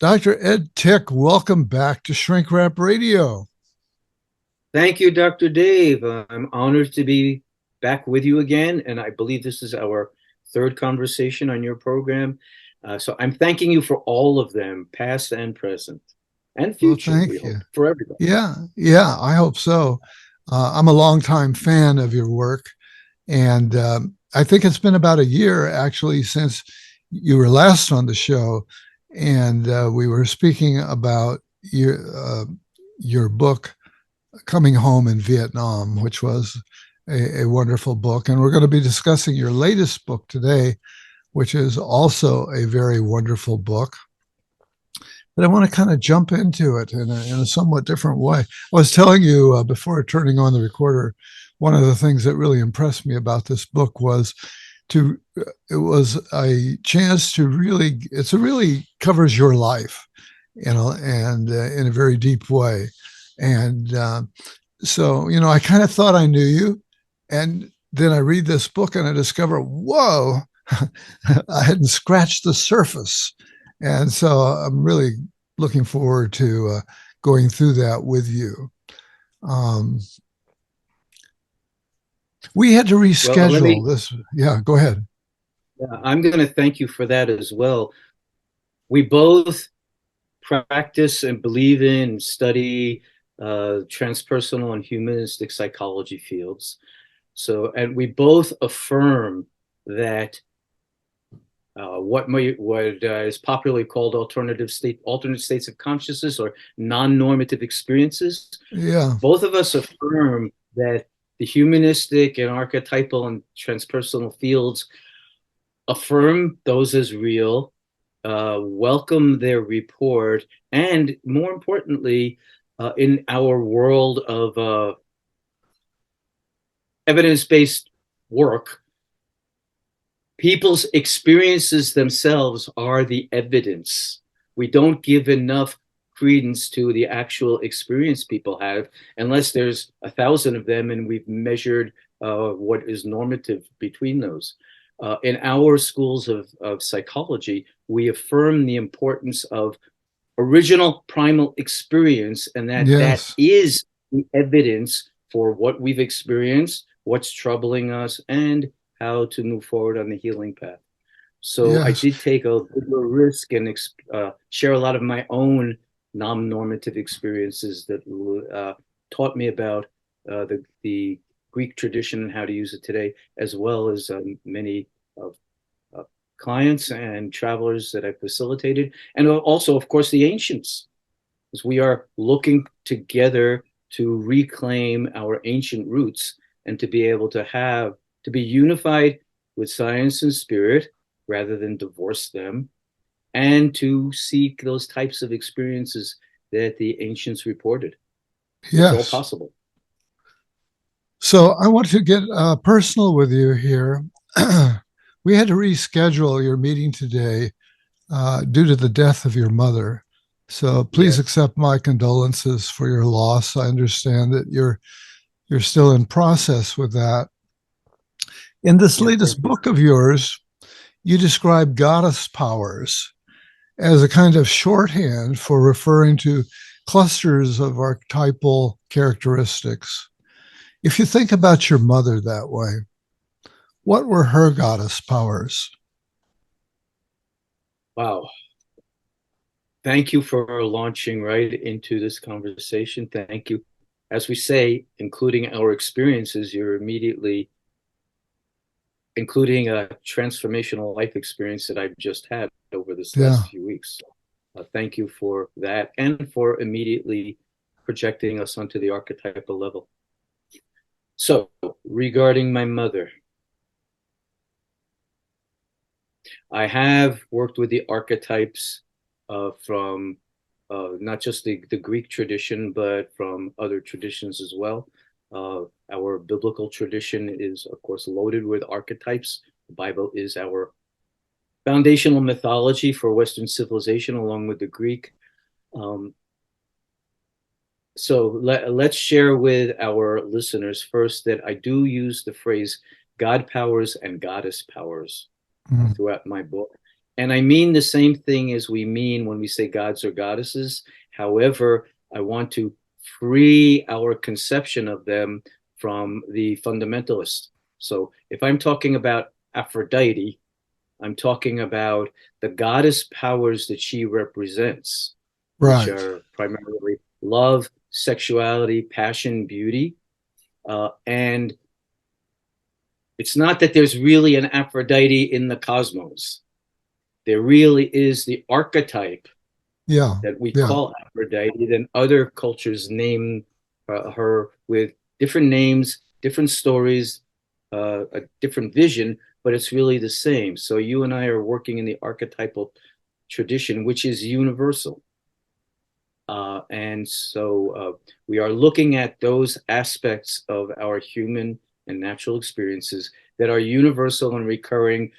Dr. Ed Tick, welcome back to Shrink Wrap Radio. Thank you, Dr. Dave. I'm honored to be back with you again, and I believe this is our third conversation on your program. So I'm thanking you for all of them, past and present, and Well, future, we thank you. hope, for everybody. Yeah, I hope so. I'm a longtime fan of your work, and I think it's been about a year actually since you were last on the show, and we were speaking about your book, Coming Home in Vietnam, which was a wonderful book. And we're going to be discussing your latest book today, which is also a very wonderful book. But I want to kind of jump into it in a somewhat different way. I was telling you before turning on the recorder, one of the things that really impressed me about this book was to it was a chance to really it's a really covers your life, and in a very deep way. And so, I kind of thought I knew you. And then I read this book and I discover, whoa, I hadn't scratched the surface. And so I'm really looking forward to going through that with you. Um, we had to Well, let reschedule me, this. Yeah, go ahead. I'm going to thank you for that as well. We both practice and believe in and study transpersonal and humanistic psychology fields. So, and we both affirm that what is popularly called alternate states of consciousness or non-normative experiences. Yeah, Both of us affirm that the humanistic and archetypal and transpersonal fields affirm those as real, welcome their report, and more importantly, in our world of evidence-based work, people's experiences themselves are the evidence. We don't give enough credence to the actual experience people have unless there's 1,000 of them and we've measured what is normative between those. In our schools of psychology, we affirm the importance of original primal experience, and that yes, is the evidence for what we've experienced, what's troubling us, and how to move forward on the healing path. So I yes. did take a bigger risk and share a lot of my own non-normative experiences that taught me about the Greek tradition and how to use it today, as well as many of clients and travelers that I facilitated, and also, of course, the ancients, as we are looking together to reclaim our ancient roots and to be able to be unified with science and spirit rather than divorce them, and to seek those types of experiences that the ancients reported. It's all Yes. possible. So I want to get personal with you here. We had to reschedule your meeting today due to the death of your mother. So please Yes. accept my condolences for your loss. I understand that you're still in process with that. In this Yeah. latest Thank you. book of yours, you describe goddess powers as a kind of shorthand for referring to clusters of archetypal characteristics. If you think about your mother that way, what were her goddess powers? Wow. Thank you for launching right into this conversation. Thank you. As we say, including our experiences, you're immediately including a transformational life experience that I've just had over this last Yeah. few weeks. Thank you for that and for immediately projecting us onto the archetypal level. So, regarding my mother, I have worked with the archetypes from not just the Greek tradition, but from other traditions as well. Our biblical tradition is, of course, loaded with archetypes. The Bible is our foundational mythology for Western civilization, along with the Greek. Um, so let's share with our listeners first that I do use the phrase God powers and goddess powers Mm. throughout my book. And I mean the same thing as we mean when we say gods or goddesses. However, I want to free our conception of them from the fundamentalist. So if I'm talking about Aphrodite, I'm talking about the goddess powers that she represents, which Right. are primarily love, sexuality, passion, beauty. And it's not that there's really an Aphrodite in the cosmos. There really is the archetype Yeah. that we Yeah. call Aphrodite. Then other cultures name her with different names, different stories, a different vision, but it's really the same. So you and I are working in the archetypal tradition, which is universal. And so we are looking at those aspects of our human and natural experiences that are universal and recurring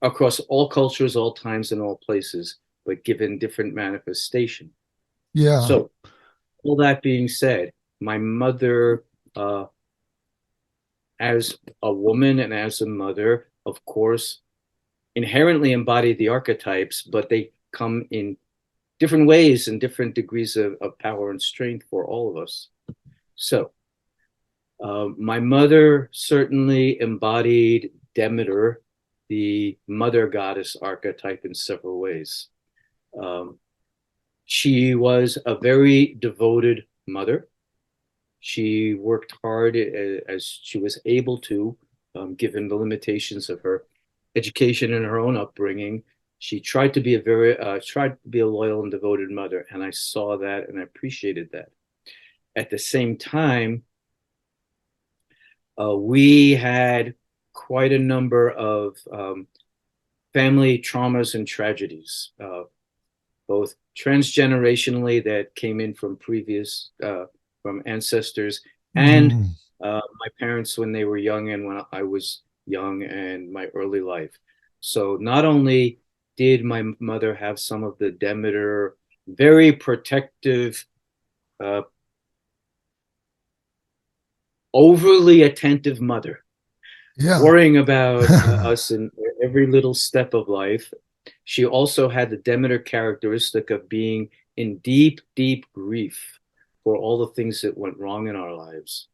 across all cultures, all times, and all places, but given different manifestation. Yeah. So, all that being said, my mother, as a woman and as a mother, of course, inherently embodied the archetypes, but they come in different ways and different degrees of power and strength for all of us. So, my mother certainly embodied Demeter, the mother goddess archetype, in several ways. Um, she was a very devoted mother. She worked hard as she was able to, given the limitations of her education and her own upbringing. She tried to be a loyal and devoted mother, and I saw that and I appreciated that. At the same time, we had quite a number of family traumas and tragedies, both transgenerationally that came in from from ancestors, and Mm. my parents when they were young and when I was young and my early life. So not only did my mother have some of the Demeter, very protective, uh, overly attentive mother, Yeah. worrying about us in every little step of life. She also had the Demeter characteristic of being in deep, deep grief for all the things that went wrong in our lives.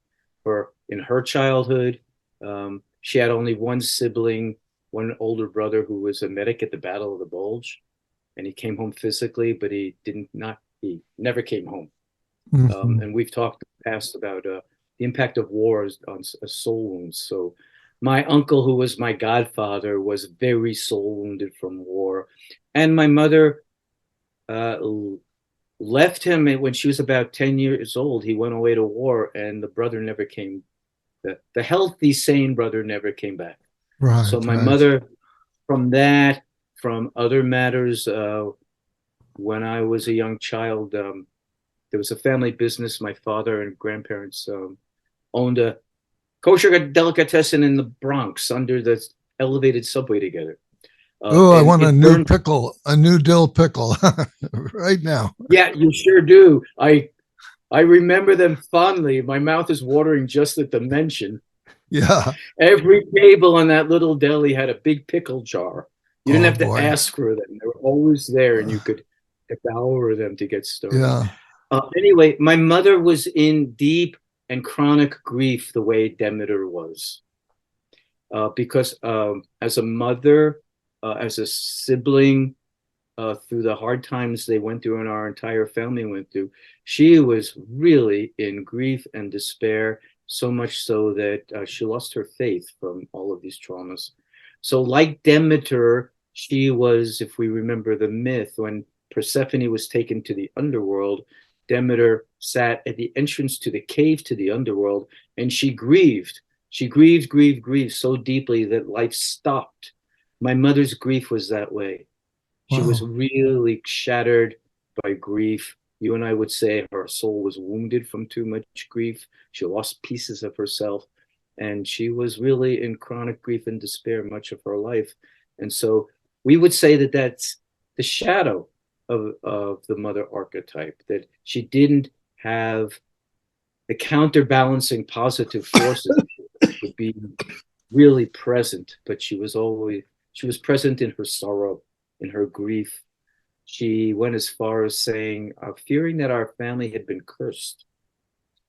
For in her childhood, she had only one sibling, one older brother who was a medic at the Battle of the Bulge, and he came home physically, but he never came home. Mhm. And we've talked in the past about the impact of wars on soul wounds. So my uncle, who was my godfather, was very soul wounded from war. And my mother uh, left him when she was about 10 years old. He went away to war, and the brother never came. The healthy, sane brother never came back. So Right. my Right. mother, from that, from other matters, when I was a young child, there was a family business. My father and grandparents owned a kosher delicatessen in the Bronx under the elevated subway together. Oh, I And want a it new burned. pickle, a new dill pickle right now. Yeah, you sure do. I remember them fondly. My mouth is watering just at the mention. Yeah. Every table on that little deli had a big pickle jar. You didn't Oh have to boy. ask for them. They were always there and you could devour them to get started. Yeah. Anyway, my mother was in deep and chronic grief the way Demeter was. Because as a mother, as a sibling, through the hard times they went through and our entire family went through, she was really in grief and despair, so much so that she lost her faith from all of these traumas. So, like Demeter, she was, if we remember the myth, when Persephone was taken to the underworld, Demeter sat at the entrance to the cave to the underworld and she grieved. She grieved so deeply that life stopped. My mother's grief was that way. She was Wow. really shattered by grief. You and I would say her soul was wounded from too much grief. She lost pieces of herself, and she was really in chronic grief and despair much of her life. And so we would say that that's the shadow of the mother archetype, that she didn't have the counterbalancing positive forces would be really present, but she was present in her sorrow. in her grief, she went as far as saying, fearing that our family had been cursed.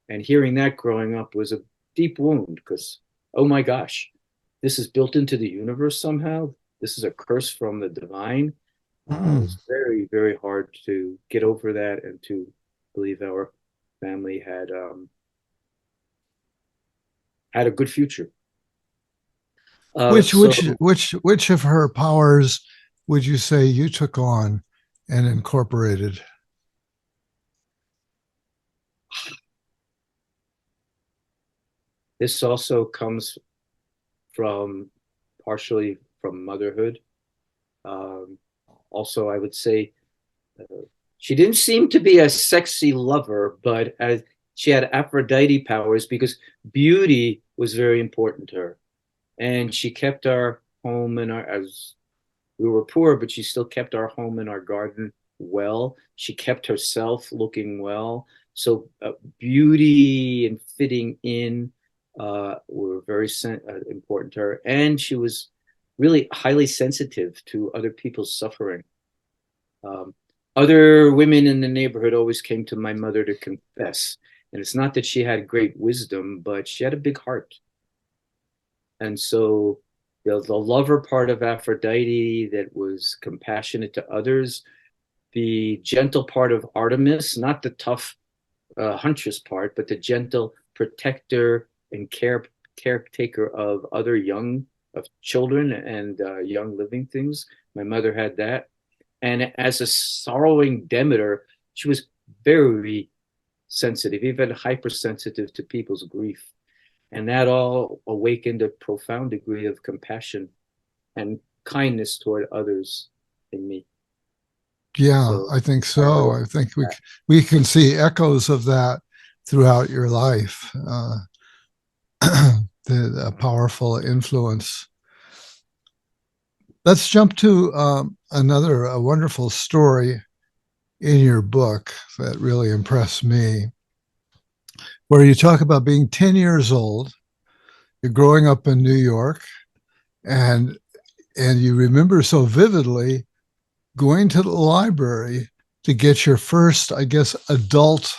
And hearing that growing up was a deep wound because, oh my gosh, this is built into the universe somehow. This is a curse from the divine. It was very, very hard to get over that and to believe our family had a good future. Which So which which of her powers would you say you took on and incorporated? this also comes from partially from motherhood. Um, Also, I would say she didn't seem to be a sexy lover, but as she had Aphrodite powers because beauty was very important to her. And she kept our home and our, as we were poor, but she still kept our home and our garden well. She kept herself looking well. So beauty and fitting in were very important to her. And she was really highly sensitive to other people's suffering. Um, Other women in the neighborhood always came to my mother to confess. And it's not that she had great wisdom, but she had a big heart. And so the lover part of Aphrodite that was compassionate to others, the gentle part of Artemis, not the tough huntress part, but the gentle protector and caretaker of other young, of children and young living things. My mother had that. And as a sorrowing Demeter, she was very sensitive, even hypersensitive to people's grief. And that all awakened a profound degree of compassion and kindness toward others in me. Yeah, So I think I so. hope I think that, we can see echoes of that throughout your life. The powerful influence. Let's jump to another a wonderful story in your book that really impressed me, where you talk about being 10 years old, you're growing up in New York, and you remember so vividly going to the library to get your first, I guess, adult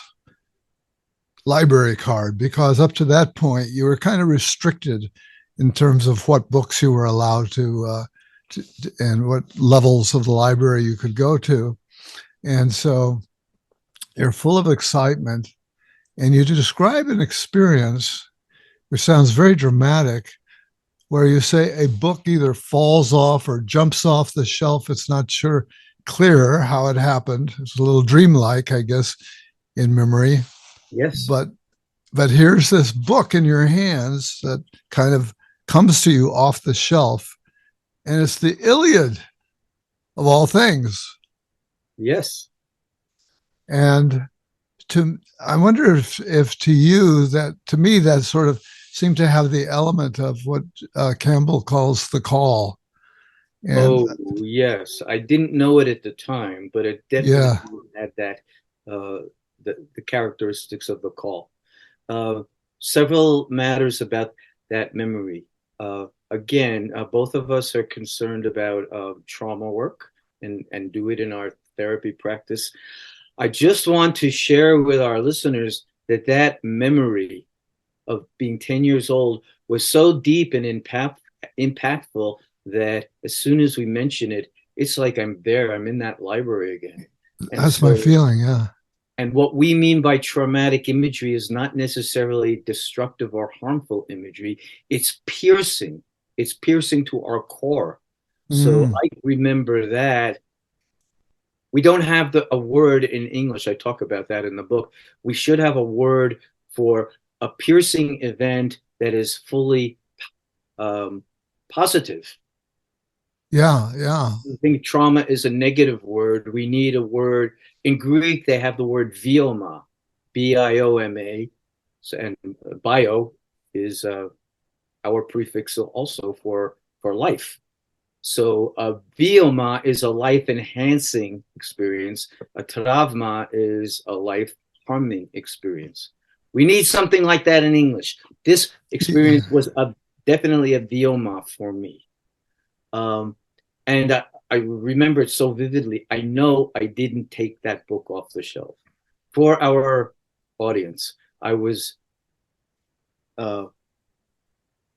library card, because up to that point you were kind of restricted in terms of what books you were allowed to and what levels of the library you could go to. And so you're full of excitement, and you describe an experience which sounds very dramatic, where you say a book either falls off or jumps off the shelf. It's not sure clear how it happened. It's a little dreamlike, I guess, in memory. yes, But here's this book in your hands that kind of comes to you off the shelf, and it's the Iliad of all things. yes. And I wonder if to you, that to me that sort of seemed to have the element of what Campbell calls the call. And Oh, yes. I didn't know it at the time, but it definitely yeah, had that, uh, the characteristics of the call. Uh, Several matters about that memory. Again, both of us are concerned about trauma work and do it in our therapy practice. I just want to share with our listeners that that memory of being 10 years old was so deep and impactful that as soon as we mention it, it's like I'm there, I'm in that library again. And that's my so, feeling. Yeah. and what we mean by traumatic imagery is not necessarily destructive or harmful imagery, it's piercing. It's piercing to our core. So Mm, I remember that. We don't have a word in English. I talk about that in the book. We should have a word for a piercing event that is fully um, positive. yeah, yeah, I think trauma is a negative word. We need a word. In Greek, they have the word bioma, bioma. So, and bio is our prefix also for life. So a bioma is a life enhancing experience. A trauma is a life harming experience. We need something like that in English. This experience was definitely a bioma for me. Um, and I remember it so vividly. I know I didn't take that book off the shelf. For our audience, I was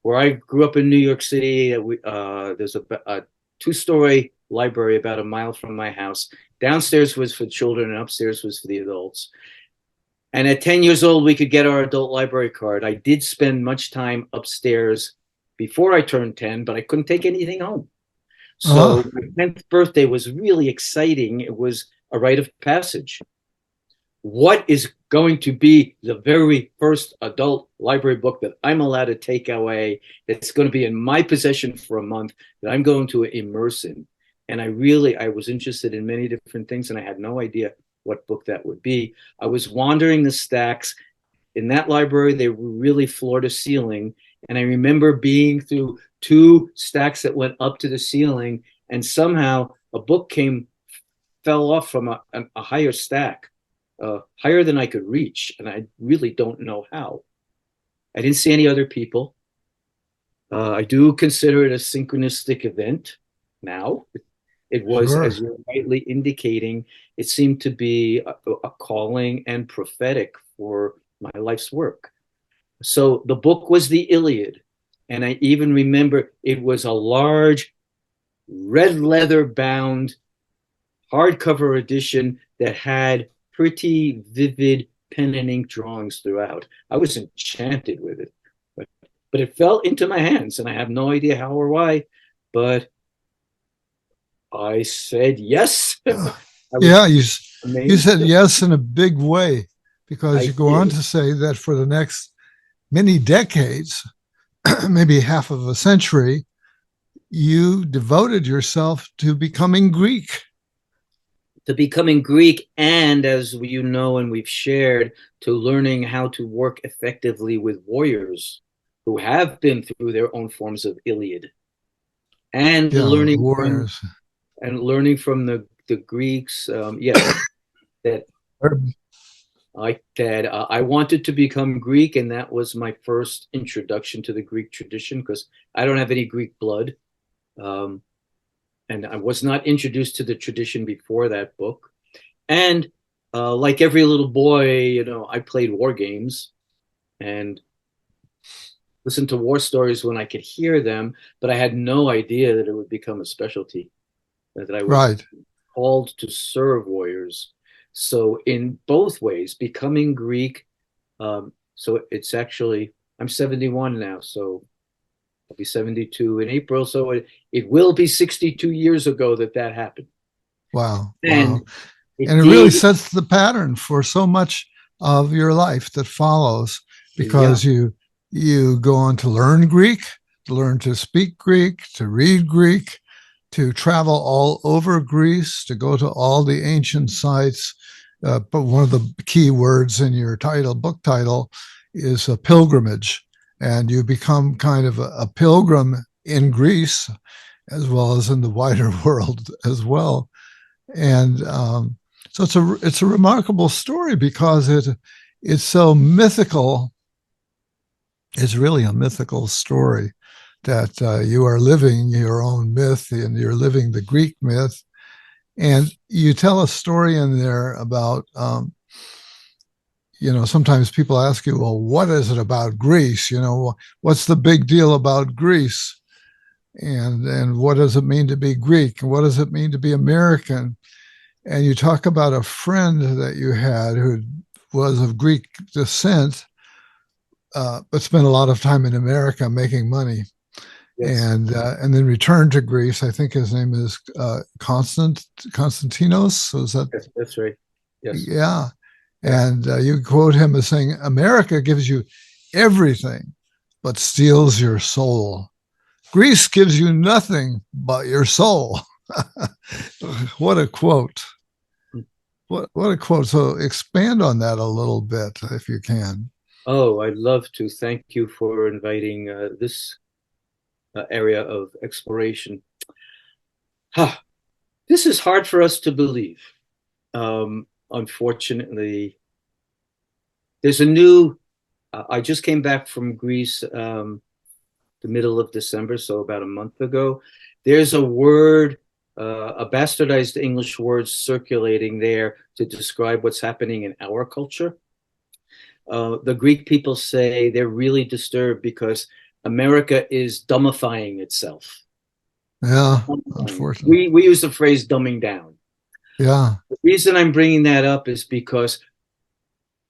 where I grew up in New York City. There's a two-story library about a mile from my house. Downstairs was for children, and upstairs was for the adults. And at 10 years old, we could get our adult library card. I did spend much time upstairs before I turned 10, but I couldn't take anything home. So Uh-huh. my 10th birthday was really exciting. It was a rite of passage. What is going to be the very first adult library book that I'm allowed to take away, that's going to be in my possession for a month, that I'm going to immerse in? And I was interested in many different things, and I had no idea what book that would be. I was wandering the stacks in that library. They were really floor to ceiling. And I remember being through two stacks that went up to the ceiling, and somehow a book fell off from a higher stack, higher than I could reach. And I really don't know how. I didn't see any other people. I do consider it a synchronistic event now. It was, Sure. as you're rightly indicating, it seemed to be a calling and prophetic for my life's work. So the book was the Iliad. And I even remember it was a large red leather bound hardcover edition that had pretty vivid pen and ink drawings throughout. I was enchanted with it, but it fell into my hands, and I have no idea how or why, but I said yes. Uh, I was yeah, you amazed. said yes in a big way because I you go on did. to say that for the next many decades, maybe half of a century, you devoted yourself to becoming Greek. To becoming Greek, and as you know and we've shared, to learning how to work effectively with warriors who have been through their own forms of Iliad, and Yeah, learning from warriors. the Greeks. Yes, that I wanted to become Greek, and that was my first introduction to the Greek tradition, because I don't have any Greek blood. Um, and I was not introduced to the tradition before that book. And like every little boy, I played war games and listened to war stories when I could hear them, but I had no idea that it would become a specialty, that I was Right. called to serve warriors. So in both ways, becoming Greek. So it's actually, I'm 71 now, so I'll be 72 in April. So it will be 62 years ago that happened. Wow. Wow. And it And it really did. sets the pattern for so much of your life that follows Yeah. because you go on to learn Greek, to learn to speak Greek, to read Greek, to travel all over Greece, to go to all the ancient sites. But one of the key words in your book title, is a pilgrimage. And you become kind of a pilgrim in Greece as well as in the wider world as well. And so it's a remarkable story because it's so mythical. It's really a mythical story that you are living your own myth and you're living the Greek myth. And you tell a story in there about, sometimes people ask you, well, what is it about Greece? What's the big deal about Greece? And what does it mean to be Greek? And what does it mean to be American? And you talk about a friend that you had who was of Greek descent, but spent a lot of time in America making money, Yes. and then returned to Greece. I think his name is Konstantinos. So is that? Yes, that's right. Yes. Yeah. Yeah. And you quote him as saying, "America gives you everything, but steals your soul. Greece gives you nothing but your soul." What a quote! What a quote. So expand on that a little bit if you can. Oh, I'd love to. Thank you for inviting this area of exploration. Huh. This is hard for us to believe. Unfortunately, there's a new. I just came back from Greece the middle of December, so about a month ago. There's a word a bastardized English word circulating there to describe what's happening in our culture. The Greek people say they're really disturbed because America is dumbifying itself. Yeah, unfortunately. We use the phrase dumbing down. Yeah. The reason I'm bringing that up is because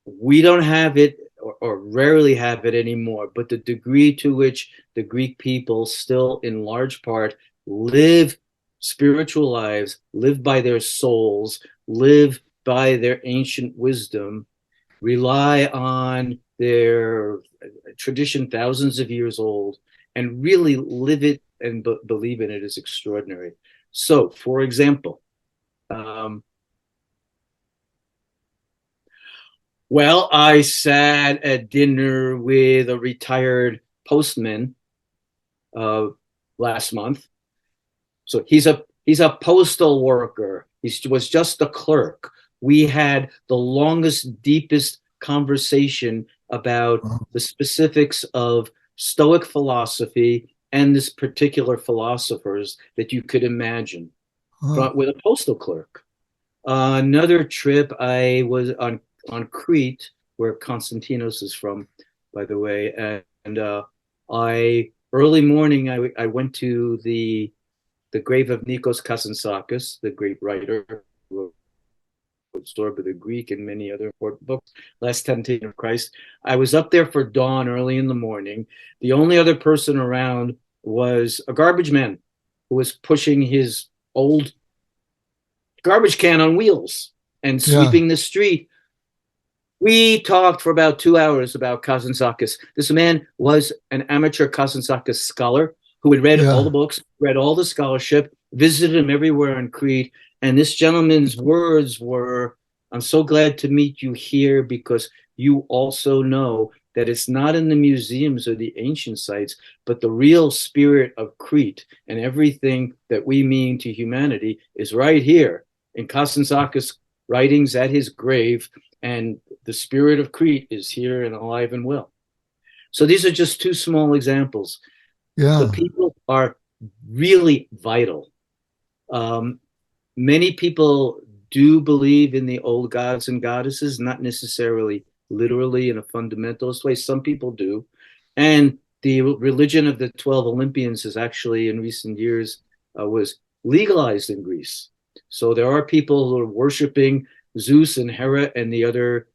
we don't have it, or rarely have it anymore, but the degree to which the Greek people still, in large part, live spiritual lives, live by their souls, live by their ancient wisdom, rely on their tradition thousands of years old, and really live it and believe in it is extraordinary. So, for example, um, well, I sat at dinner with a retired postman uh, last month. So he's a postal worker. He was just a clerk. We had the longest, deepest conversation about Wow. the specifics of Stoic philosophy and this particular philosophers that you could imagine Huh. with a postal clerk. Another trip, I was on Crete, where Konstantinos is from, by the way, and I early morning I went to the grave of Nikos Kazantzakis, the great writer who wrote Sword of the Greek and many other important books. Last Temptation of Christ. I was up there for dawn early in the morning. The only other person around was a garbage man who was pushing his old garbage can on wheels and Yeah. sweeping the street. We talked for about 2 hours about Kazantzakis. This man was an amateur Kazantzakis scholar who had read all the Yeah. books, read all the scholarship, visited him everywhere on Crete. And this gentleman's words were, I'm so glad to meet you here because you also know that it's not in the museums or the ancient sites, but the real spirit of Crete and everything that we mean to humanity is right here in Kazantzakis' writings at his grave. And the spirit of Crete is here and alive and well. So these are just two small examples. The Yeah. people are really vital. Um, Many people do believe in the old gods and goddesses, not necessarily literally in a fundamentalist way. Some people do. And the religion of the 12 Olympians is actually in recent years was legalized in Greece. So there are people who are worshiping Zeus and Hera and the other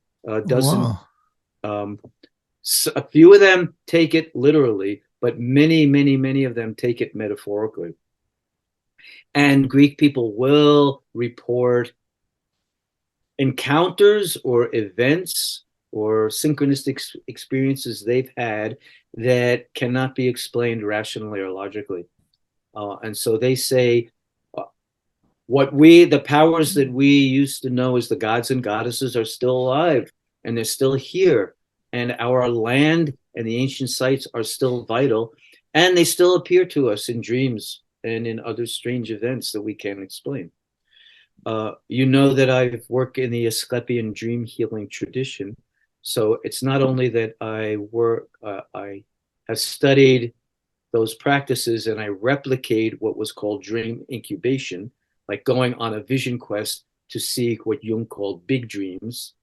dozen. Wow. Um, a few of them take it literally, but many, many, many of them take it metaphorically. And Greek people will report encounters or events or synchronistic experiences they've had that cannot be explained rationally or logically. And so they say, uh, the powers that we used to know as the gods and goddesses are still alive and they're still here. And our land and the ancient sites are still vital. And they still appear to us in dreams and in other strange events that we can't explain. You know that I've worked in the Asclepian dream healing tradition. So it's not only that I have studied those practices and I replicate what was called dream incubation, like going on a vision quest to seek what Jung called big dreams.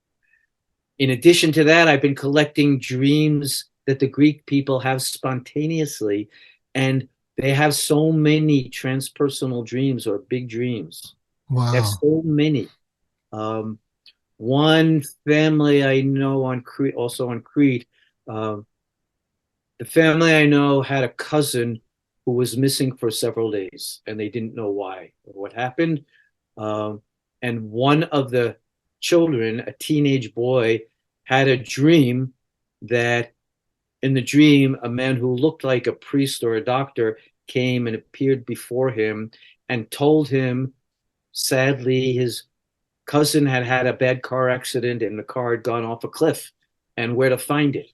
In addition to that, I've been collecting dreams that the Greek people have spontaneously, and they have so many transpersonal dreams or big dreams. They have Wow. so many. Um, One family I know on Crete, also on Crete, um, the family I know had a cousin who was missing for several days, and they didn't know why or what happened. Um, and one of the children, a teenage boy, had a dream that in the dream, a man who looked like a priest or a doctor came and appeared before him and told him, sadly, his cousin had had a bad car accident and the car had gone off a cliff and where to find it.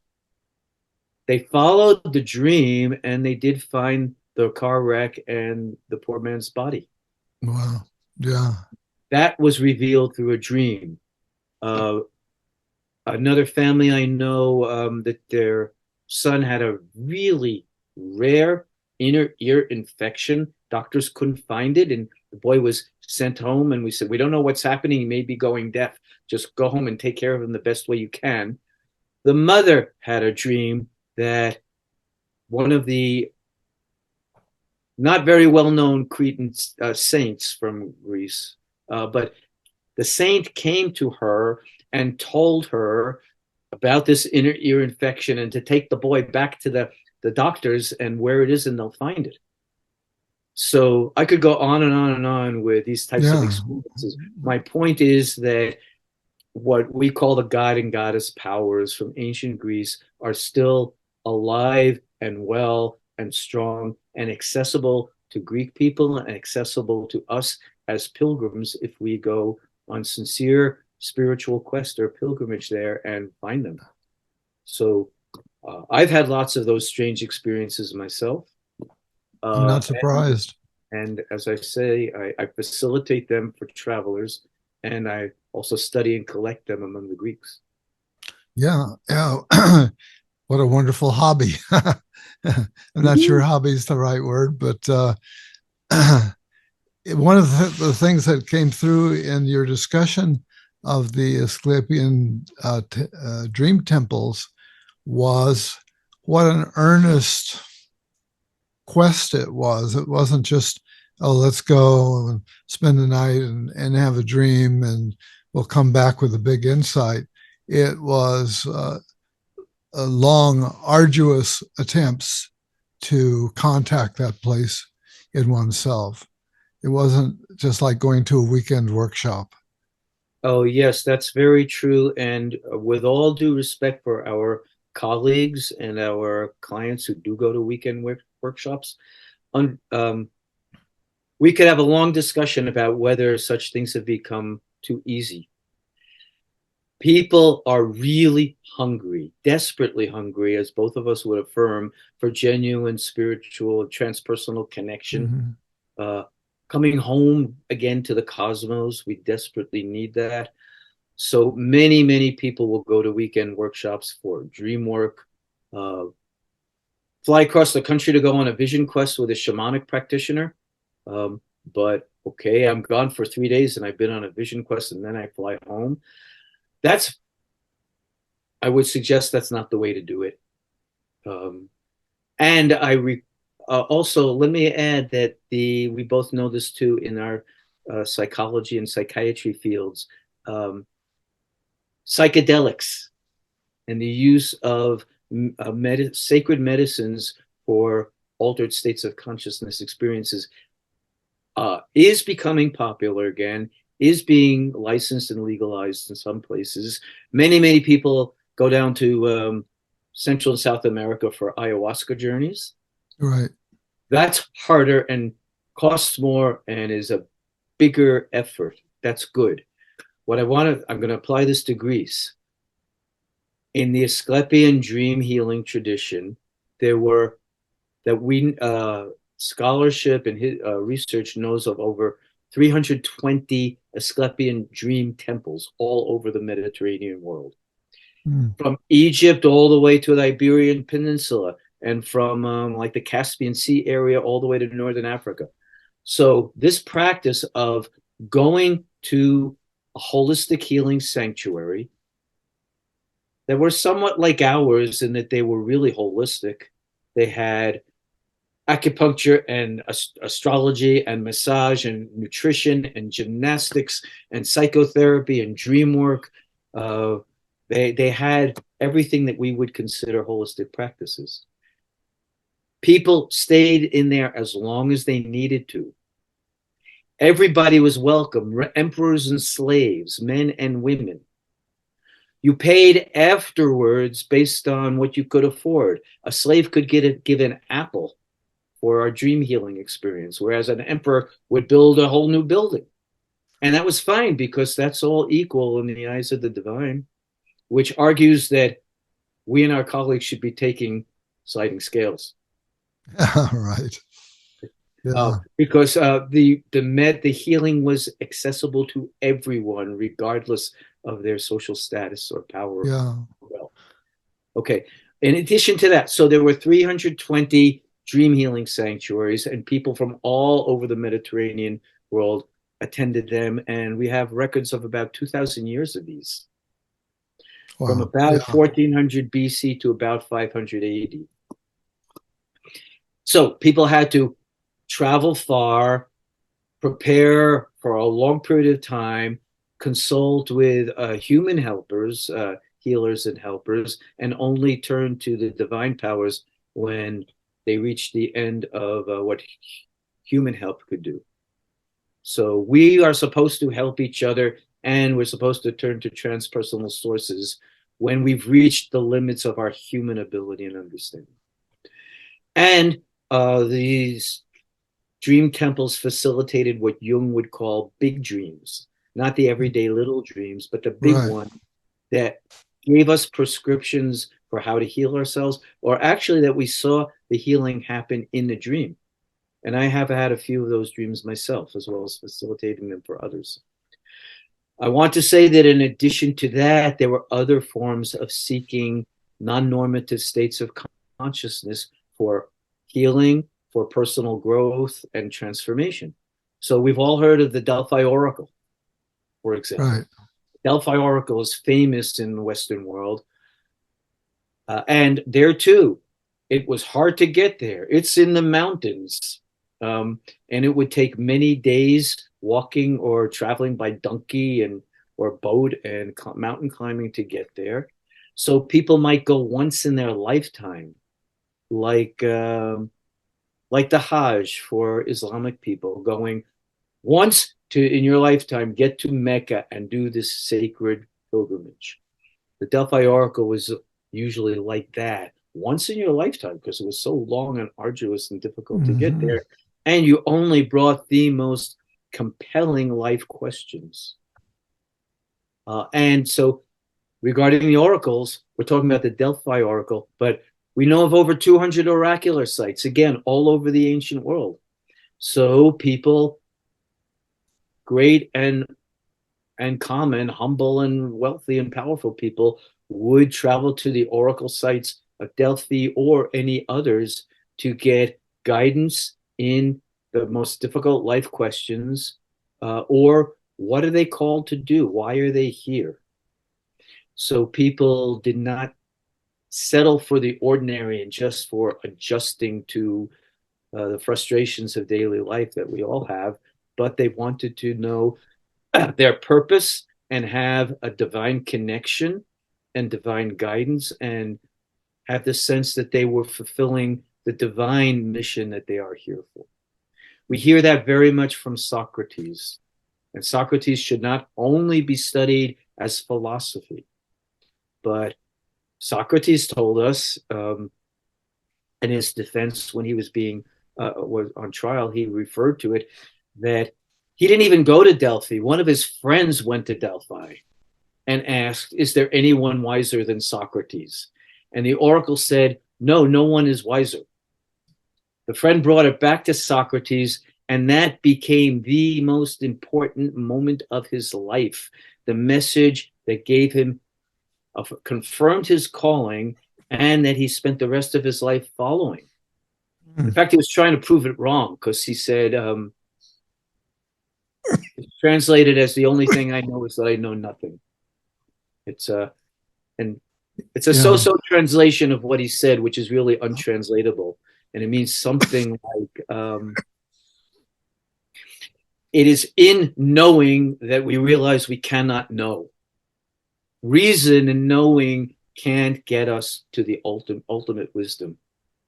They followed the dream and they did find the car wreck and the poor man's body. Wow. Yeah. That was revealed through a dream. Uh, Another family I know, that their son had a really rare inner ear infection. Doctors couldn't find it. And The boy was sent home, and we said, we don't know what's happening. He may be going deaf. Just go home and take care of him the best way you can. The mother had a dream that one of the not very well-known Cretan saints from Greece, but the saint came to her and told her about this inner ear infection and to take the boy back to the doctors and where it is, and they'll find it. So I could go on and on and on with these types of Yeah. experiences. My point is that what we call the god and goddess powers from ancient Greece are still alive and well and strong and accessible to Greek people and accessible to us as pilgrims if we go on sincere spiritual quest or pilgrimage there and find them. So I've had lots of those strange experiences myself. I'm not surprised. And as I say, I facilitate them for travelers, and I also study and collect them among the Greeks. Yeah. Yeah. What a wonderful hobby. I'm not sure hobby is the right word, but one of the things that came through in your discussion of the Asclepian dream temples was what an earnest quest it was. It wasn't just, oh, let's go and spend the night and have a dream and we'll come back with a big insight. It was a long, arduous attempts to contact that place in oneself. It wasn't just like going to a weekend workshop. Oh, yes, that's very true. And with all due respect for our colleagues and our clients who do go to weekend workshops, we could have a long discussion about whether such things have become too easy. People are really hungry, desperately hungry, as both of us would affirm, for genuine spiritual, transpersonal connection. Mm-hmm. Coming home again to the cosmos, we desperately need that. So many, many people will go to weekend workshops for dream work, fly across the country to go on a vision quest with a shamanic practitioner. But okay, I'm gone for 3 days and I've been on a vision quest and then I fly home. I would suggest that's not the way to do it. And also, let me add that we both know this too in our psychology and psychiatry fields. Psychedelics and the use of sacred medicines for altered states of consciousness experiences is becoming popular again, is being licensed and legalized in some places. Many, many people go down to Central and South America for ayahuasca journeys. Right. That's harder and costs more and is a bigger effort. That's good. I'm going to apply this to Greece. In the Asclepian dream healing tradition, scholarship and research knows of over 320 Asclepian dream temples all over the Mediterranean world. From Egypt all the way to the Iberian Peninsula, and from like the Caspian Sea area all the way to Northern Africa. So this practice of going to a holistic healing sanctuary that were somewhat like ours in that they were really holistic. They had acupuncture and astrology and massage and nutrition and gymnastics and psychotherapy and dream work. They had everything that we would consider holistic practices. People stayed in there as long as they needed to. Everybody was welcome, emperors and slaves, men and women. You paid afterwards based on what you could afford. A slave could give an apple for our dream healing experience, whereas an emperor would build a whole new building. And that was fine because that's all equal in the eyes of the divine, which argues that we and our colleagues should be taking sliding scales. Right. Yeah. Because the healing was accessible to everyone, regardless of their social status or power. Yeah. Well, okay. In addition to that, so there were 320 dream healing sanctuaries, and people from all over the Mediterranean world attended them, and we have records of about 2,000 years of these, from Wow. about Yeah. 1400 BC to about 500 AD. So people had to travel far, prepare for a long period of time, consult with human helpers, healers and helpers, and only turn to the divine powers when they reached the end of what human help could do. So we are supposed to help each other, and we're supposed to turn to transpersonal sources when we've reached the limits of our human ability and understanding. And these dream temples facilitated what Jung would call big dreams, not the everyday little dreams, but the big Right. one that gave us prescriptions for how to heal ourselves, or actually that we saw the healing happen in the dream. And I have had a few of those dreams myself, as well as facilitating them for others. I want to say that in addition to that, there were other forms of seeking non-normative states of consciousness for healing, for personal growth and transformation. So we've all heard of the Delphi Oracle, for example. Right. Delphi Oracle is famous in the Western world. And there too, it was hard to get there. It's in the mountains. And it would take many days walking or traveling by donkey and or boat and mountain climbing to get there. So people might go once in their lifetime, like the Hajj for Islamic people, going once to in your lifetime, get to Mecca and do this sacred pilgrimage. The Delphi Oracle was usually like that once in your lifetime because it was so long and arduous and difficult to get Hmm. there. And you only brought the most compelling life questions. And so, regarding the oracles, we're talking about the Delphi Oracle, but we know of over 200 oracular sites, again, all over the ancient world. So, people, great and common, humble and wealthy and powerful people would travel to the oracle sites of Delphi or any others to get guidance in the most difficult life questions, or what are they called to do? Why are they here? So people did not settle for the ordinary and just for adjusting to the frustrations of daily life that we all have, but they wanted to know their purpose and have a divine connection and divine guidance and have the sense that they were fulfilling the divine mission that they are here for. We hear that very much from Socrates. And Socrates should not only be studied as philosophy, but Socrates told us in his defense when he was on trial, he referred to it that he didn't even go to Delphi. One of his friends went to Delphi and asked, "Is there anyone wiser than Socrates?" And the oracle said, "No, no one is wiser." The friend brought it back to Socrates, and that became the most important moment of his life. The message that gave him, confirmed his calling, and that he spent the rest of his life following. In fact, he was trying to prove it wrong because he said, it's translated as the only thing I know is that I know nothing. It's a and it's a Yeah. so-so translation of what he said, which is really untranslatable, and it means something like it is in knowing that we realize we cannot know. Reason and knowing can't get us to the ultimate wisdom.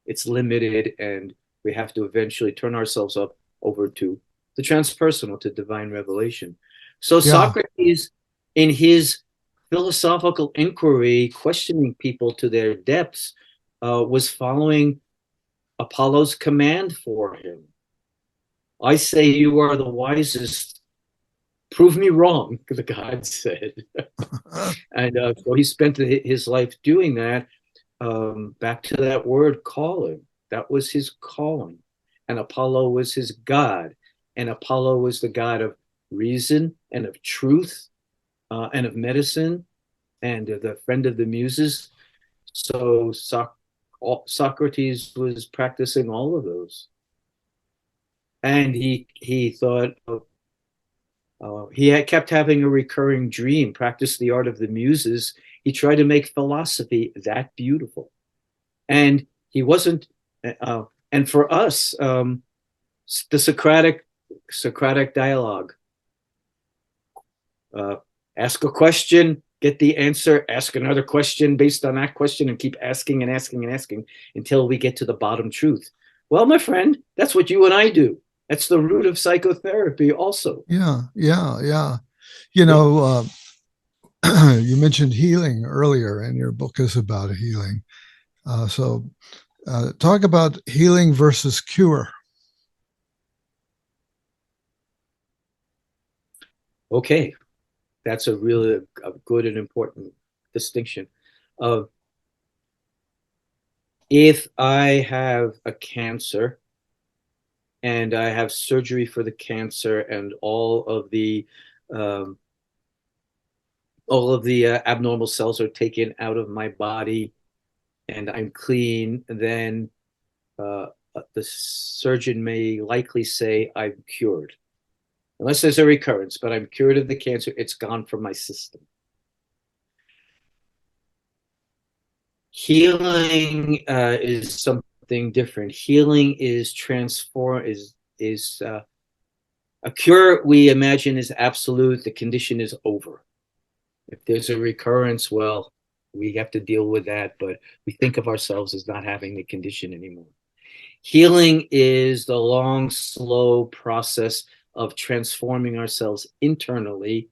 It's limited, and we have to eventually turn ourselves up over to the transpersonal, to divine revelation. So Yeah. Socrates, in his philosophical inquiry, questioning people to their depths, was following Apollo's command for him. I say you are the wisest. Prove me wrong, the god said. And so he spent his life doing that. Back to that word calling. That was his calling. And Apollo was his god. And Apollo was the god of reason and of truth, and of medicine and the friend of the muses. So Socrates was practicing all of those. And he thought, He had kept having a recurring dream, practiced the art of the muses. He tried to make philosophy that beautiful. And he wasn't, and for us, the Socratic dialogue, uh, ask a question, get the answer, ask another question based on that question, and keep asking and asking and asking until we get to the bottom truth. Well, my friend, that's what you and I do. That's the root of psychotherapy also. Yeah, yeah, yeah. You Yeah. know, you mentioned healing earlier, and your book is about healing. So talk about healing versus cure. Okay, that's a really a good and important distinction. Uh, if I have a cancer and I have surgery for the cancer and um, all of the abnormal cells are taken out of my body and I'm clean, then uh, the surgeon may likely say I'm cured, unless there's a recurrence. But I'm cured of the cancer; it's gone from my system. Healing is something different. Healing is transform is a cure. We imagine is absolute. The condition is over. If there's a recurrence, well, we have to deal with that. But we think of ourselves as not having the condition anymore. Healing is the long, slow process of transforming ourselves internally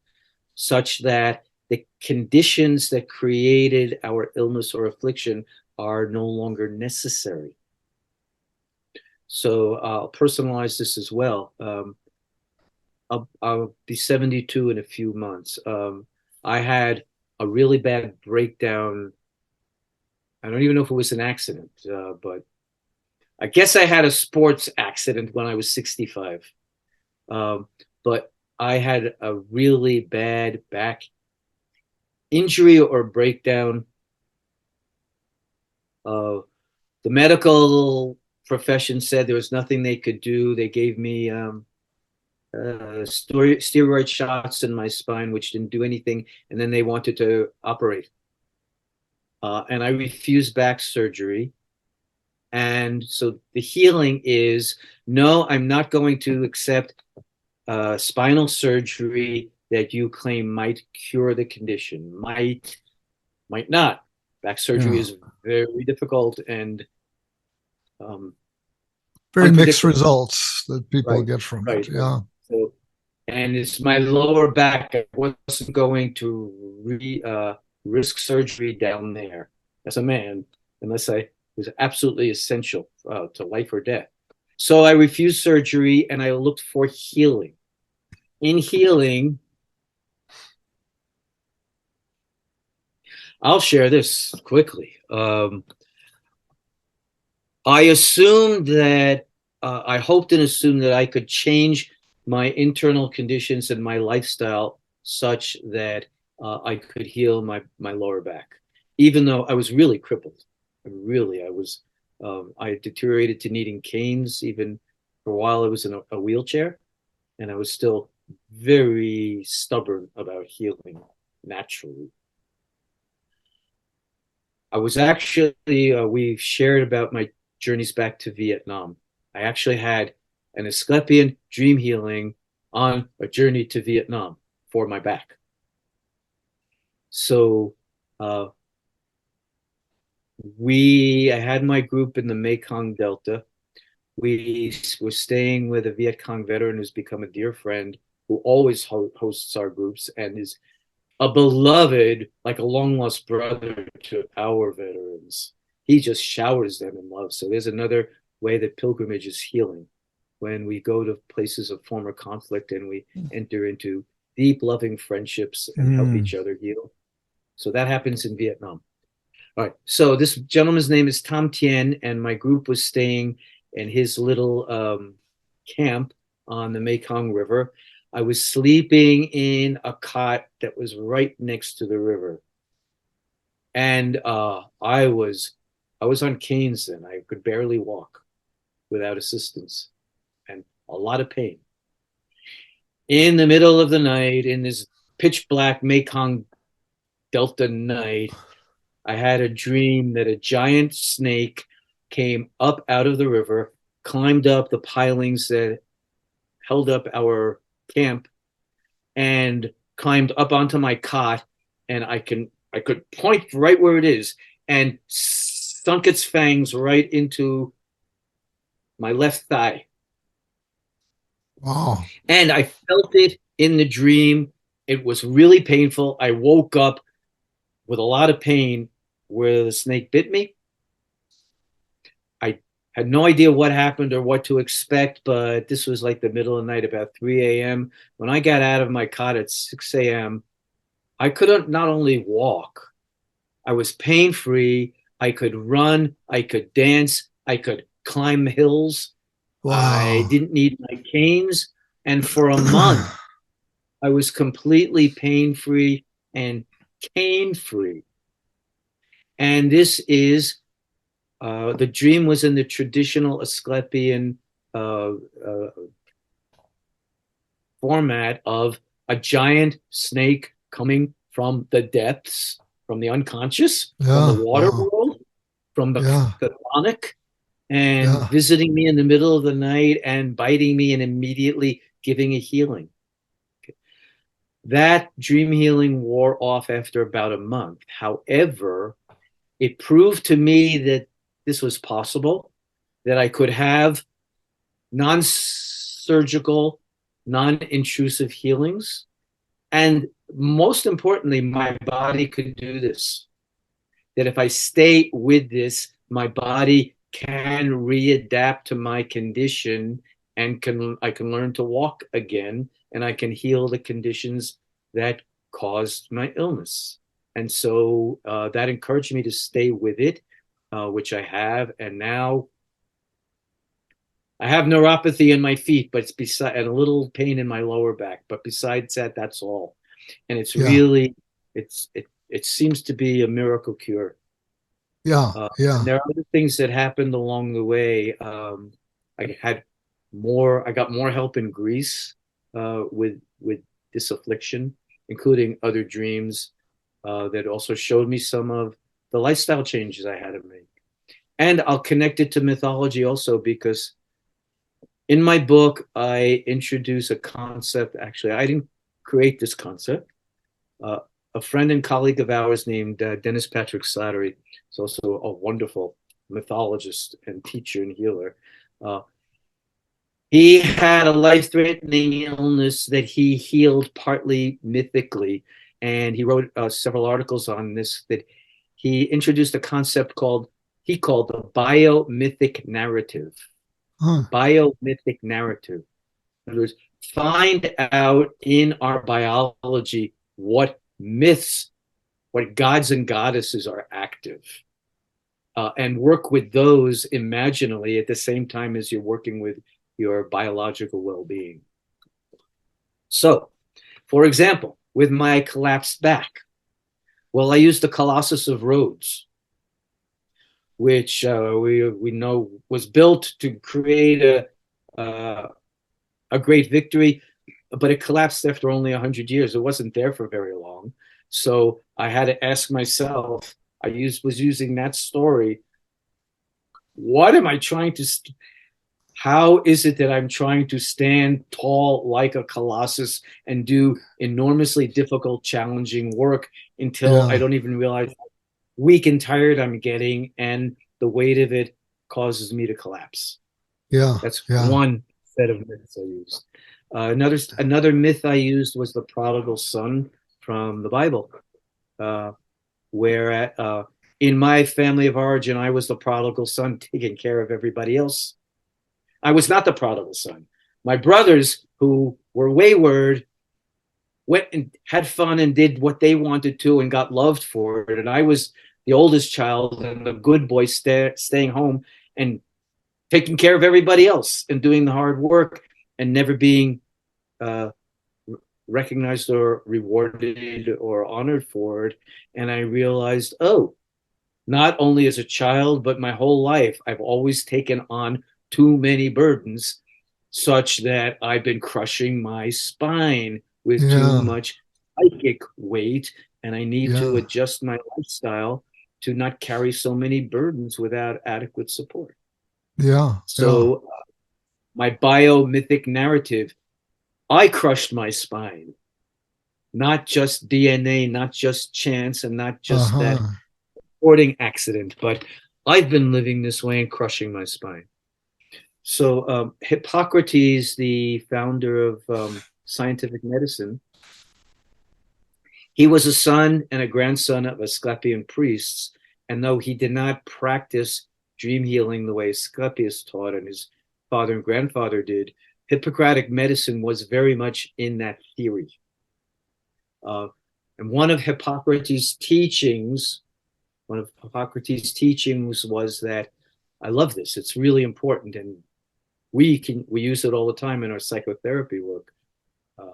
such that the conditions that created our illness or affliction are no longer necessary. So I'll personalize this as well. I'll be 72 in a few months. I had a really bad breakdown. I don't even know if it was an accident, but I guess I had a sports accident when I was 65. Um, but I had a really bad back injury or breakdown. Uh, the medical profession said there was nothing they could do. They gave me steroid shots in my spine, which didn't do anything. And then they wanted to operate. And I refused back surgery. And so the healing is no, I'm not going to accept spinal surgery that you claim might cure the condition. Might not. Back surgery Yeah, is very difficult and um, very mixed unpredictable. results that people Right, get from it. right. Yeah, So, and it's my lower back. I wasn't going to risk surgery down there as a man unless I was absolutely essential to life or death. So I refused surgery and I looked for healing. In healing, I'll share this quickly. I assumed that I hoped and assumed that I could change my internal conditions and my lifestyle such that I could heal my lower back, even though I was really crippled. Really, I was. I deteriorated to needing canes. Even for a while, I was in a wheelchair, and I was still very stubborn about healing naturally. I was actually, we shared about my journeys back to Vietnam. I actually had an Asclepian dream healing on a journey to Vietnam for my back. So uh, I had my group in the Mekong Delta. We were staying with a Viet Cong veteran who's become a dear friend who always hosts our groups and is a beloved, like a long lost brother to our veterans. He just showers them in love. So there's another way that pilgrimage is healing when we go to places of former conflict and we enter into deep, loving friendships and help mm, each other heal. So that happens in Vietnam. All right. So this gentleman's name is Tom Tien, and my group was staying in his little camp on the Mekong River. I was sleeping in a cot that was right next to the river, and I was on canes then. I could barely walk without assistance, and a lot of pain. in the middle of the night, in this pitch black Mekong Delta night, I had a dream that a giant snake came up out of the river, climbed up the pilings that held up our camp, and climbed up onto my cot. And I could point right where it is and sunk its fangs right into my left thigh. Wow. And I felt it in the dream. It was really painful. I woke up with a lot of pain where the snake bit me. I had no idea what happened or what to expect, but this was like the middle of the night, about 3 a.m. When I got out of my cot at 6 a.m., I couldn't not only walk, I was pain free. I could run, I could dance, I could climb hills. I Wow. didn't need my canes. And for a month, I was completely pain free and cane free. And this is the dream was in the traditional Asclepian uh, uh, format of a giant snake coming from the depths, from the unconscious, from the Yeah. water Wow. world, from the Yeah. chthonic, and Yeah. visiting me in the middle of the night and biting me and immediately giving a healing. That dream healing wore off after about a month. However, it proved to me that this was possible, that I could have non surgical, non intrusive healings. And most importantly, my body could do this. That if I stay with this, my body can readapt to my condition and I can learn to walk again, and I can heal the conditions that caused my illness. And so that encouraged me to stay with it, which I have. And now I have neuropathy in my feet, but it's beside and a little pain in my lower back. But besides that, that's all. And it's Yeah. really it seems to be a miracle cure. Yeah. And Yeah. there are other things that happened along the way. I had I got more help in Greece with this affliction, including other dreams that also showed me some of the lifestyle changes I had to make. And I'll connect it to mythology also because in my book I introduce a concept. Actually, I didn't create this concept. Uh, a friend and colleague of ours named Dennis Patrick Slattery is also a wonderful mythologist and teacher and healer. Uh, he had a life-threatening illness that he healed partly mythically, and he wrote several articles on this. That he introduced a concept he called the biomythic narrative. Huh. Biomythic narrative. In other words, find out in our biology what myths, what gods and goddesses are active, and work with those imaginally at the same time as you're working with your biological well-being. So, for example, with my collapsed back, well, I used the Colossus of Rhodes, which we know was built to create a great victory, but it collapsed after only 100 years. It wasn't there for very long. So I had to ask myself, was using that story. What am I trying to, how is it that I'm trying to stand tall like a colossus and do enormously difficult, challenging work until I Yeah. don't even realize how weak and tired I'm getting, and the weight of it causes me to collapse. Yeah. That's Yeah. one set of myths I used. Another myth I used was the prodigal son from the Bible, uh, where in my family of origin, I was the prodigal son taking care of everybody else. I was not the prodigal son. My brothers, who were wayward, went and had fun and did what they wanted to and got loved for it. And I was the oldest child and the good boy staying home and taking care of everybody else and doing the hard work and never being uh, recognized or rewarded or honored for it. And I realized, oh, not only as a child, but my whole life, I've always taken on too many burdens. such that I've been crushing my spine with too Yeah. much psychic weight, and I need to Yeah. adjust my lifestyle to not carry so many burdens without adequate support. Yeah. Yeah. So, my biomythic narrative, I crushed my spine, not just DNA, not just chance, and not just that Uh-huh. sporting accident, but I've been living this way and crushing my spine. So, Hippocrates, the founder of scientific medicine, he was a son and a grandson of Asclepian priests. And though he did not practice dream healing the way Asclepius taught and his father and grandfather did, Hippocratic medicine was very much in that theory. Uh, and one of Hippocrates' teachings was that, I love this, it's really important, and we use it all the time in our psychotherapy work, uh,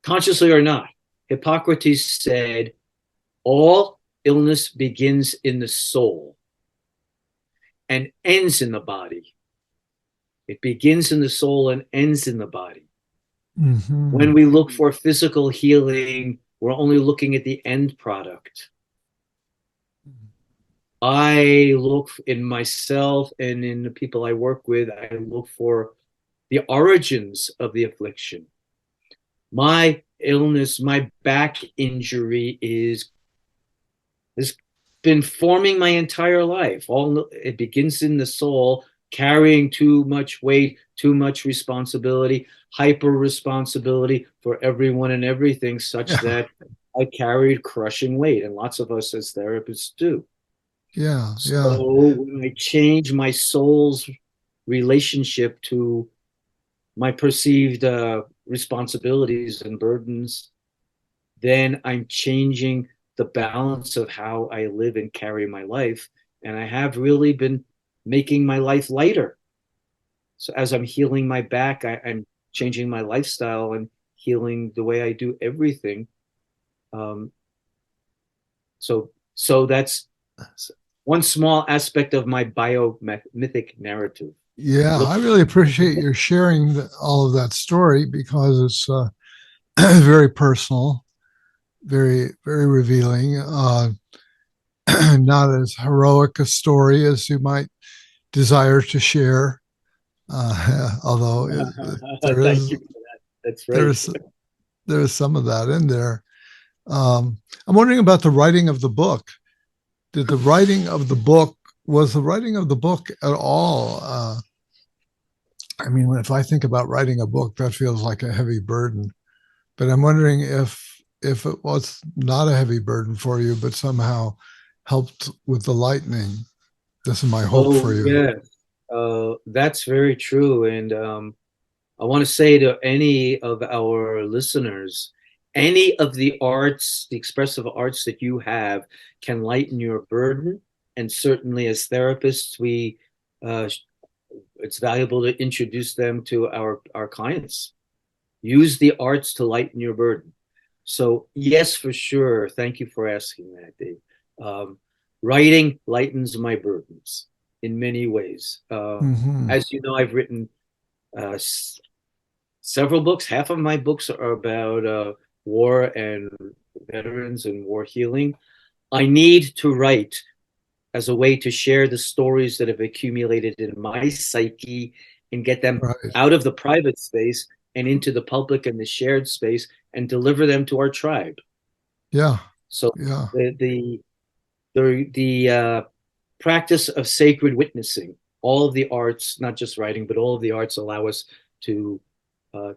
consciously or not. Hippocrates said, all illness begins in the soul and ends in the body. It begins in the soul and ends in the body. Hmm. When we look for physical healing, we're only looking at the end product. I look in myself and in the people I work with, I look for the origins of the affliction. My illness, my back injury has been forming my entire life. All it begins in the soul, carrying too much weight, too much responsibility, hyper responsibility for everyone and everything, such Yeah. that I carried crushing weight, and lots of us as therapists do. Yeah. Yeah. So when I change my soul's relationship to my perceived responsibilities and burdens, then I'm changing the balance of how I live and carry my life. And I have really been making my life lighter. So as I'm healing my back, I'm changing my lifestyle and healing the way I do everything. Um, so that's one small aspect of my biomythic narrative. Yeah. Look, I really appreciate your sharing all of that story because it's very personal, very, very revealing. Not as heroic a story as you might desire to share, although there thank is you for that. That's right. there's there's some of that in there. I'm wondering about the writing of the book. Did the writing of the book was the writing of the book at all? I mean, if I think about writing a book, that feels like a heavy burden. But I'm wondering if it was not a heavy burden for you, but somehow helped with the lightening. This is my hope Oh, for you. yeah. That's very true. And I want to say to any of our listeners, any of the arts, the expressive arts that you have can lighten your burden. And certainly as therapists, uh, it's valuable to introduce them to our clients. Use the arts to lighten your burden. So yes, for sure. Thank you for asking that, Dave. Um, Writing lightens my burdens in many ways. Mm-hmm. As you know, I've written uh, several books. Half of my books are about war and veterans and war healing. I need to write as a way to share the stories that have accumulated in my psyche and get them Right. out of the private space and into the public and the shared space and deliver them to our tribe. Yeah. So Yeah. the practice of sacred witnessing, all of the arts, not just writing, but all of the arts allow us to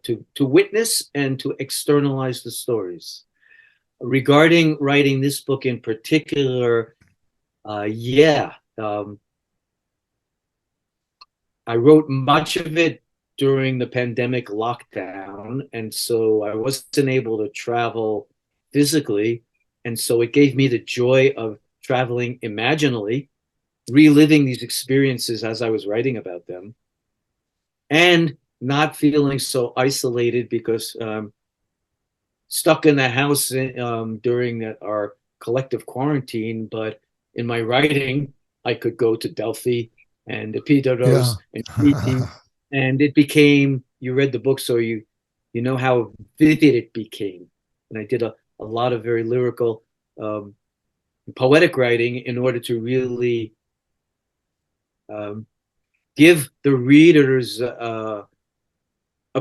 to witness and to externalize the stories. Regarding writing this book in particular, yeah, I wrote much of it during the pandemic lockdown, and so I wasn't able to travel physically, and so it gave me the joy of traveling imaginally, reliving these experiences as I was writing about them, and not feeling so isolated because stuck in the house during our collective quarantine. But in my writing, I could go to Delphi and the Yeah. Epidaurus and Crete and it became, you read the book, so you know how vivid it became. And I did a lot of very lyrical, um, poetic writing in order to really um, give the readers a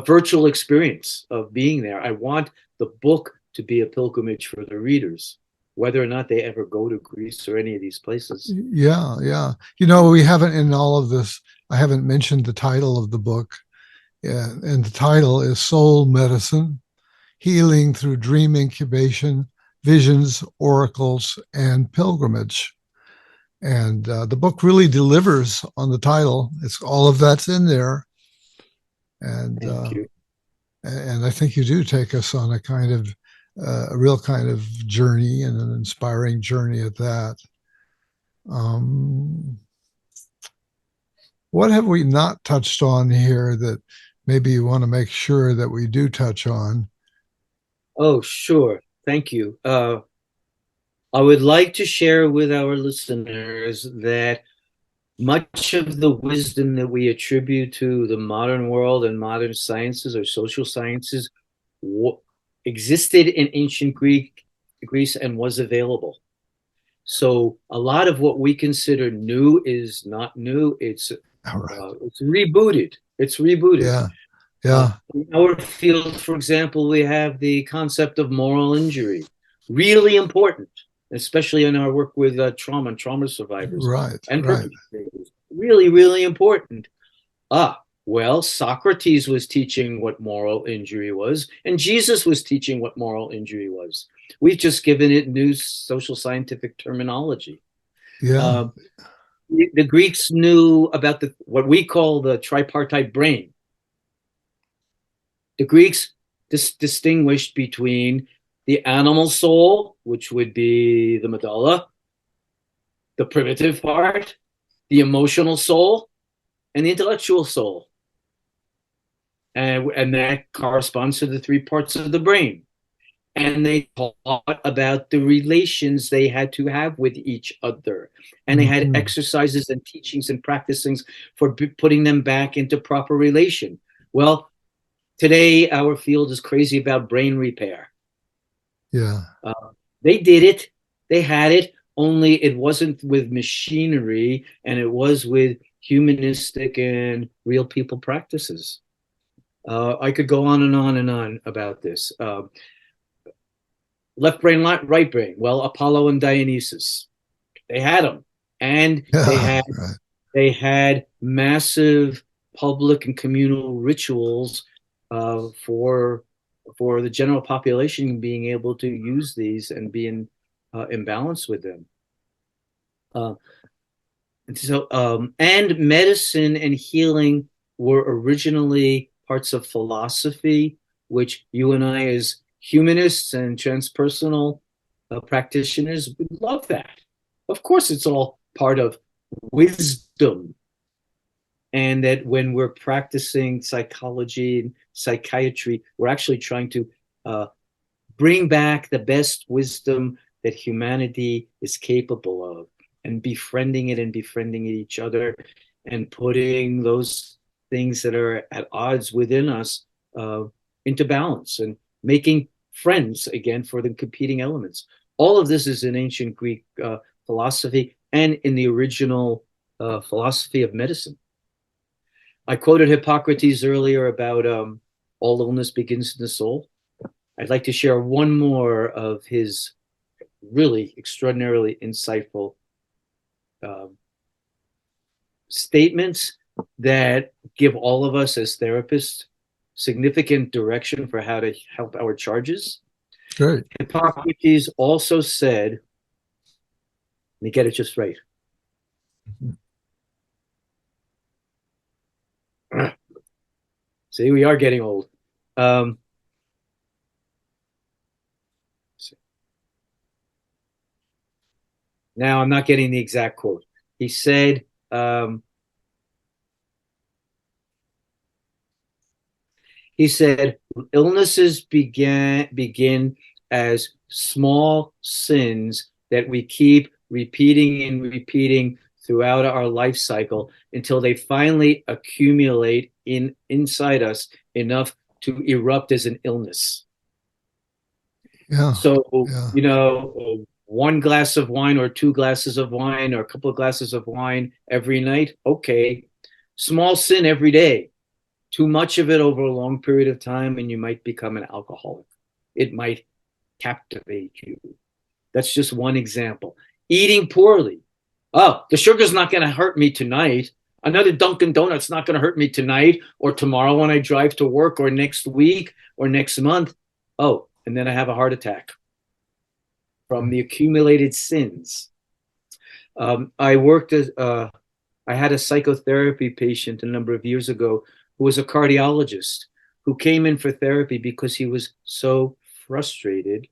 virtual experience of being there. I want the book to be a pilgrimage for the readers, whether or not they ever go to Greece or any of these places. Yeah, yeah. You know, we haven't in all of this, I haven't mentioned the title of the book. Yeah, and the title is Soul Medicine: Healing Through Dream Incubation, Visions, Oracles, and Pilgrimage. And the book really delivers on the title. It's all of that's in there. And Thank you. and I think you do take us on a kind of a real kind of journey, and an inspiring journey at that. Um, what have we not touched on here that maybe you want to make sure that we do touch on? Oh, sure. Thank you. I would like to share with our listeners that much of the wisdom that we attribute to the modern world and modern sciences or social sciences existed in ancient Greece and was available. So a lot of what we consider new is not new. All right. It's rebooted. It's rebooted. Yeah. Uh, Yeah. in our field, for example, we have the concept of moral injury, really important, especially in our work with trauma and trauma survivors Right. and Right. perpetrators. Really, really important. Well, Socrates was teaching what moral injury was, and Jesus was teaching what moral injury was. We've just given it new social scientific terminology. Yeah. Uh, the Greeks knew about what we call the tripartite brain. The Greeks distinguished between the animal soul, which would be the medulla, the primitive part, the emotional soul, and the intellectual soul. And that corresponds to the three parts of the brain. And they taught about the relations they had to have with each other. And they had Mm-hmm. exercises and teachings and practicings for putting them back into proper relation. Well, today our field is crazy about brain repair. Yeah. Uh, they did it, they had it, only it wasn't with machinery, and it was with humanistic and real people practices. I could go on and on and on about this. Left brain, right brain. Well, Apollo and Dionysus, they had them, and Yeah. Right. they had massive public and communal rituals for the general population being able to use these and be in balance with them. Uh, and medicine and healing were originally parts of philosophy, which you and I, as humanists and transpersonal practitioners, would love that. Of course, it's all part of wisdom, and that when we're practicing psychology and psychiatry, we're actually trying to uh, bring back the best wisdom that humanity is capable of, and befriending it and befriending each other, and putting those things that are at odds within us uh, into balance, and making friends again for the competing elements. All of this is in ancient Greek philosophy and in the original philosophy of medicine. I quoted Hippocrates earlier about all illness begins in the soul. I'd like to share one more of his really extraordinarily insightful um, statements that give all of us as therapists significant direction for how to help our charges. Great. Hippocrates also said, let me get it just right. See, we are getting old. Um, now I'm not getting the exact quote. He said, illnesses begin as small sins that we keep repeating and repeating throughout our life cycle until they finally accumulate inside us enough to erupt as an illness. Yeah. So, Yeah. one glass of wine or two glasses of wine or a couple of glasses of wine every night, okay. Small sin every day. Too much of it over a long period of time, and you might become an alcoholic. It might captivate you. That's just one example. Eating poorly. Oh, the sugar's not going to hurt me tonight. Another Dunkin' Donut's not going to hurt me tonight or tomorrow when I drive to work or next week or next month. Oh, and then I have a heart attack from the accumulated sins. I worked as I had a psychotherapy patient a number of years ago who was a cardiologist who came in for therapy because he was so frustrated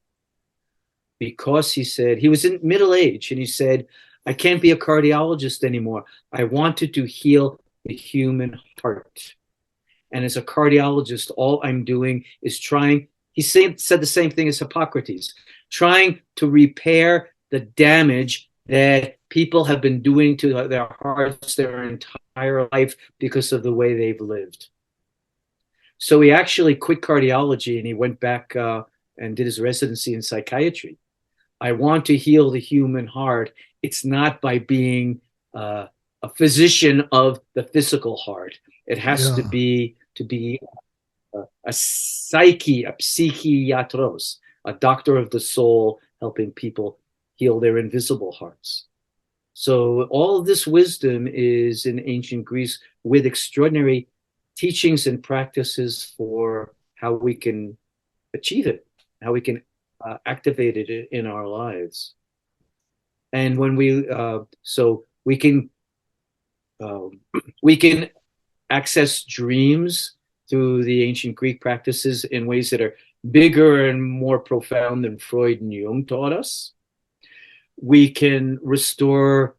because he said he was in middle age and he said, I can't be a cardiologist anymore. I wanted to heal the human heart. And as a cardiologist, all I'm doing is trying, he said the same thing as Hippocrates, trying to repair the damage that people have been doing to their hearts their entire life because of the way they've lived. So he actually quit cardiology and he went back and did his residency in psychiatry. I want to heal the human heart. It's not by being a physician of the physical heart. It has to Yeah. be a psyche, a psychiatros, a doctor of the soul, helping people heal their invisible hearts. So all of this wisdom is in ancient Greece with extraordinary teachings and practices for how we can achieve it, how we can activate it in our lives. And when so we can access dreams through the ancient Greek practices in ways that are bigger and more profound than Freud and Jung taught us. We can restore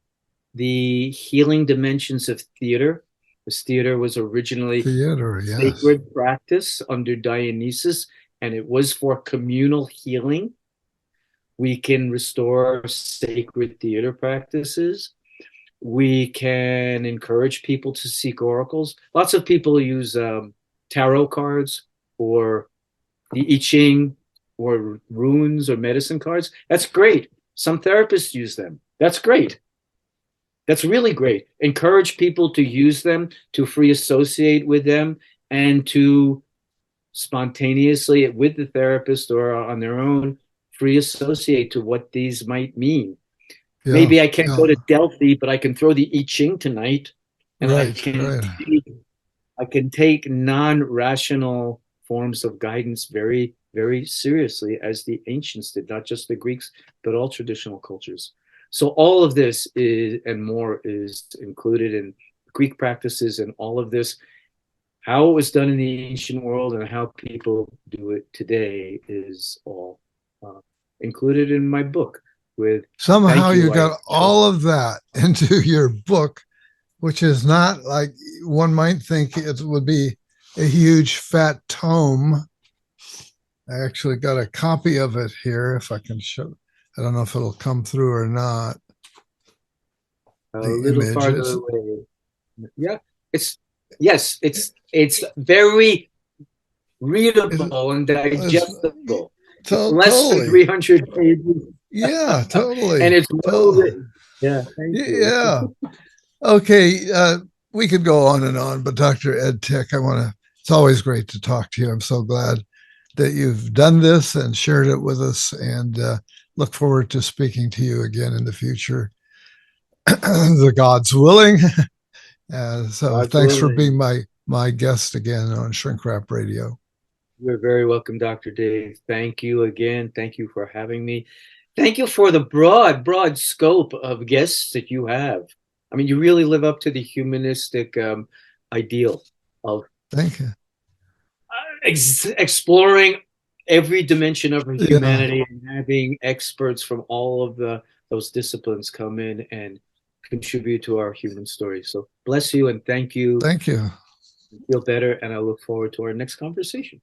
the healing dimensions of theater. This theater was originally Theater, yes. sacred practice under Dionysus, and it was for communal healing. We can restore sacred theater practices. We can encourage people to seek oracles. Lots of people use tarot cards or the I Ching or runes or medicine cards. That's great. Some therapists use them. That's great. That's really great. Encourage people to use them, to free associate with them, and to spontaneously, with the therapist or on their own, free associate to what these might mean. Yeah. Maybe I can't Yeah. go to Delphi, but I can throw the I Ching tonight, and Right. Right. I can take non-rational forms of guidance very, very seriously, as the ancients did, not just the Greeks, but all traditional cultures. So all of this is and more is included in Greek practices, and all of this, how it was done in the ancient world and how people do it today, is all included in my book. With Somehow thank you you, I got all of that into your book, which is not like one might think it would be a huge fat tome. I actually got a copy of it here if I can show. I don't know if it'll come through or not. a The little farther images. away. Yeah, it's yes, it's very It's, readable and it's digestible. It's less than totally. 300 pages, Yeah, and totally. it's well Totally. written. Yeah, thank you. Yeah. Okay. We could go on, but Dr. Ed Tick, it's always great to talk to you. I'm so glad that you've done this and shared it with us, and look forward to speaking to you again in the future. The God's willing. So God's thanks for being willing. my guest again on Shrink Wrap Radio. You're very welcome, Dr. Dave. Thank you again. Thank you for having me. Thank you for the broad scope of guests that you have. I mean, you really live up to the humanistic ideal of Thank you. exploring every dimension of Yeah. humanity and having experts from all of those disciplines come in and contribute to our human story. So bless you and thank you. Thank you. Feel better, and I look forward to our next conversation.